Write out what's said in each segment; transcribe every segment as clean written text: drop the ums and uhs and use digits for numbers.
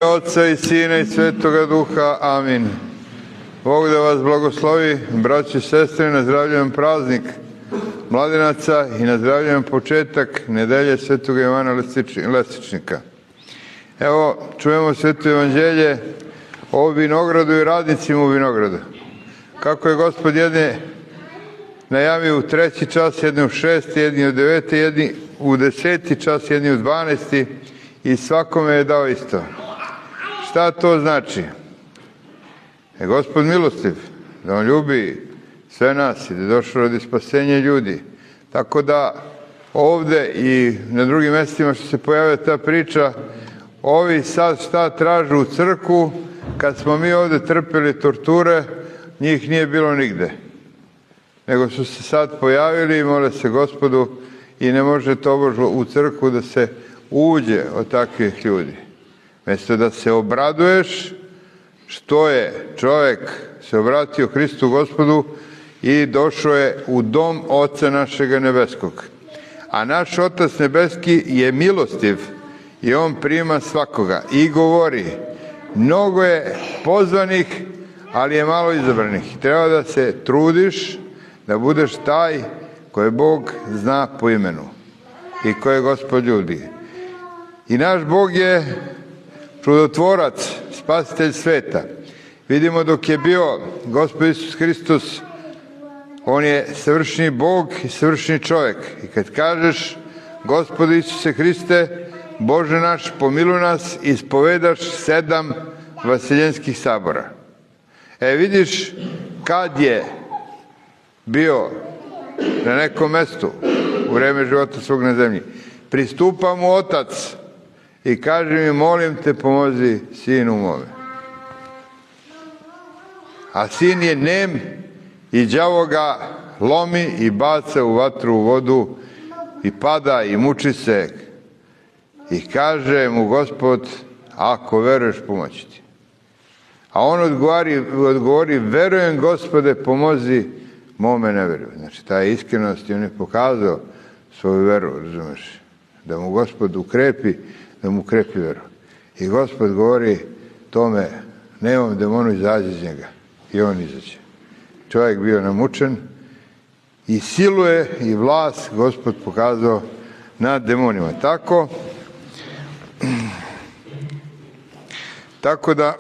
Otca i Sina i Svetoga Duha. Amin. Bog da vas blagoslovi, braći i sestre, nazdravljujem praznik Mladenaca i nazdravljujem početak nedelje Svetog Jovana Lesičnika. Evo, čujemo Sveto evanđelje o vinogradu i radnicima u vinogradu. Kako je Gospod jedne najavio u 3. čas, jedni u 6, jedni u 9, jedni u 10. čas, jedni u 12. i svakome je dao isto. Šta to znači? Gospod milostiv, da on ljubi sve nas i da je došao radi spasenja ljudi. Tako da ovde i na drugim mjestima što se pojavlja ta priča, ovi sad šta tražu u crkvu, kad smo mi ovde trpili torture, njih nije bilo nigde. Nego su se sad pojavili i mole se Gospodu i ne može tobožno u crkvu da se uđe od takvih ljudi. Mjesto da se obraduješ što je čovjek se obratio Hristu Gospodu i došao je u dom Oca našega nebeskog. A naš Otac nebeski je milostiv i on prima svakoga i govori: mnogo je pozvanih, ali je malo izabranih. Treba da se trudiš da budeš taj koje Bog zna po imenu i koje Gospod ljubi. I naš Bog je čudotvorac, spasitelj sveta. Vidimo dok je bio Gospod Isus Hristos, on je savršeni Bog i savršeni čovjek. I kad kažeš: Gospod Isuse Hriste, Bože naš, pomiluj nas, ispovedaš 7 vaseljenskih sabora. Vidiš, kad je bio na nekom mestu u vreme života svog na zemlji, pristupa mu Otac i kaže mi: molim te, pomozi sinu mome. A sin je nem i đavo ga lomi i baca u vatru, u vodu i pada i muči se. I kaže mu Gospod: ako veruješ, pomoći ti. A on odgovori: verujem, Gospode, pomozi mome neveru. Znači, ta iskrenost, i on je pokazao svoju veru, razumeš, da mu Gospod ukrepi, da mu ukrepi veru. I Gospod govori tome: nemam demonu, izađi iz njega. I on izađe. Čovjek bio namučen i siluje i vlast Gospod pokazao nad demonima. Tako da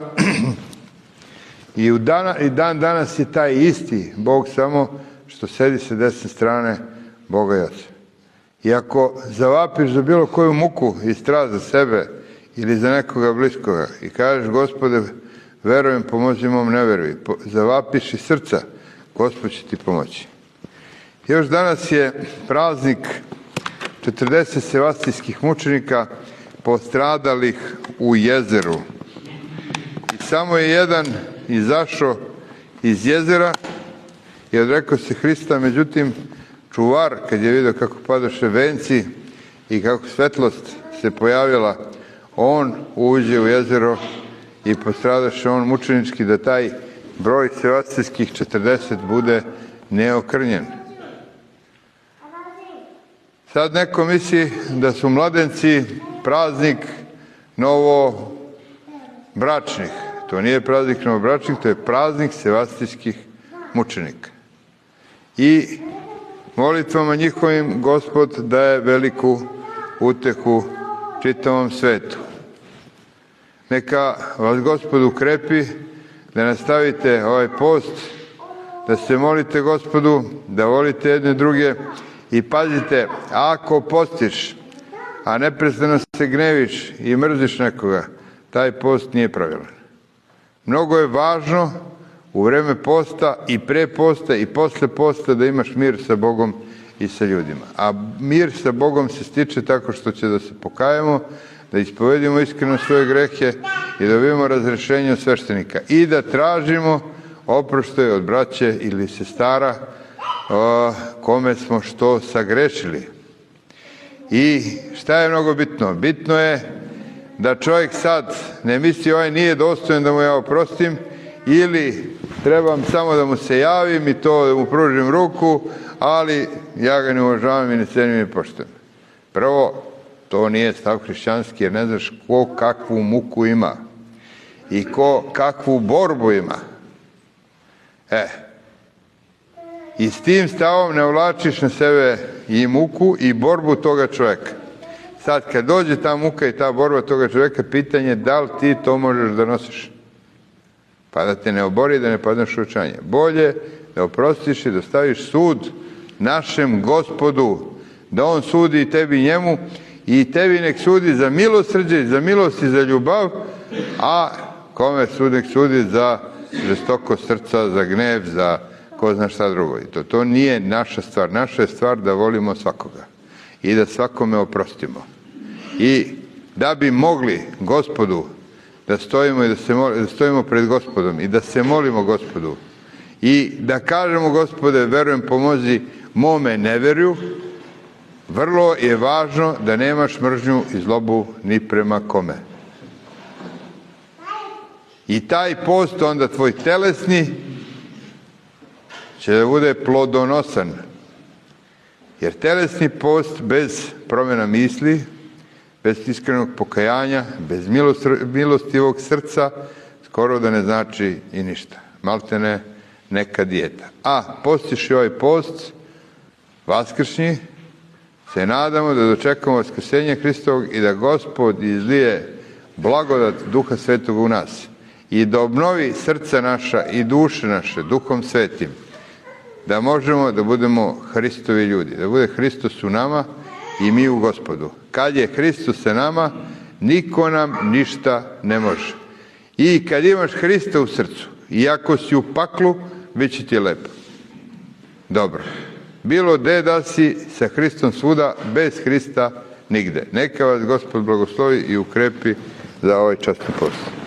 i dan danas je taj isti Bog, samo što sedi sa desne strane Boga i Oca. I ako zavapiš za bilo koju muku i strast za sebe ili za nekoga bliskoga i kažeš: Gospode, verujem, pomozi mom neveruj, zavapiš iz srca, Gospod će ti pomoći. Još danas je praznik 40 sevastijskih mučenika postradalih u jezeru. I samo je jedan izašao iz jezera i odrekao se Hrista. Međutim, čuvar, kad je vidio kako padoše venci i kako svetlost se pojavila, on uđe u jezero i postradaše on mučenički, da taj broj sevastijskih 40 bude neokrnjen. Sad neko misli da su mladenci praznik novobračnih. To nije praznik novobračnih, to je praznik sevastijskih mučenika. I molitvama njihovim Gospod daje veliku utehu čitavom svetu. Neka vas Gospod ukrepi da nastavite ovaj post, da se molite Gospodu, da volite jedne druge i pazite, ako postiš, a neprestano se gneviš i mrziš nekoga, taj post nije pravilan. Mnogo je važno u vreme posta i pre posta i posle posta da imaš mir sa Bogom i sa ljudima. A mir sa Bogom se stiče tako što će da se pokajemo, da ispovedimo iskreno svoje grehe i da dobijemo razrešenje od sveštenika. I da tražimo oproštaj od braće ili sestara kome smo što sagrešili. I šta je mnogo bitno? Bitno je da čovjek sad ne misli: ovaj nije dostojan da mu ja oprostim, ili trebam samo da mu se javim i to da mu pružim ruku, ali ja ga ne uvažavam i ne cenim i poštujem. Prvo, to nije stav hrišćanski, jer ne znaš ko kakvu muku ima. i ko kakvu borbu ima. I s tim stavom ne uvlačiš na sebe i muku i borbu toga čovjeka. Sad kad dođe ta muka i ta borba toga čovjeka, pitanje je da li ti to možeš da nosiš. Pa da te ne obori, da ne padneš u očajanje. Bolje da oprostiš i da staviš sud našem Gospodu, da on sudi i tebi i njemu, i tebi nek sudi za milosrđe, za milost i za ljubav, a kome nek sudi za žestoko srca, za gnev, za ko zna šta drugo. I to nije naša stvar. Naša je stvar da volimo svakoga i da svakome oprostimo. I da bi mogli Gospodu da stojimo i da stojimo pred Gospodom i da se molimo Gospodu i da kažemo: Gospode, verujem, pomozi mome neverju, vrlo je važno da nemaš mržnju i zlobu ni prema kome. I taj post onda tvoj telesni će da bude plodonosan. Jer telesni post bez promjena misli, bez iskrenog pokajanja, bez milostivog srca, skoro da ne znači i ništa. Maltene neka dijeta. A postiš i ovaj post vaskršnji, se nadamo da dočekamo vaskrsenje Hristovog i da Gospod izlije blagodat Duha Svetog u nas i da obnovi srca naša i duše naše Duhom Svetim, da možemo da budemo Hristovi ljudi, da bude Hristos u nama i mi u Gospodu. Kad je Hristos sa nama, niko nam ništa ne može. I kad imaš Hrista u srcu, iako si u paklu, bit će ti lepo. Dobro. Bilo gde da si, sa Hristom svuda, bez Hrista nigde. Neka vas Gospod blagoslovi i ukrepi za ovaj časni post.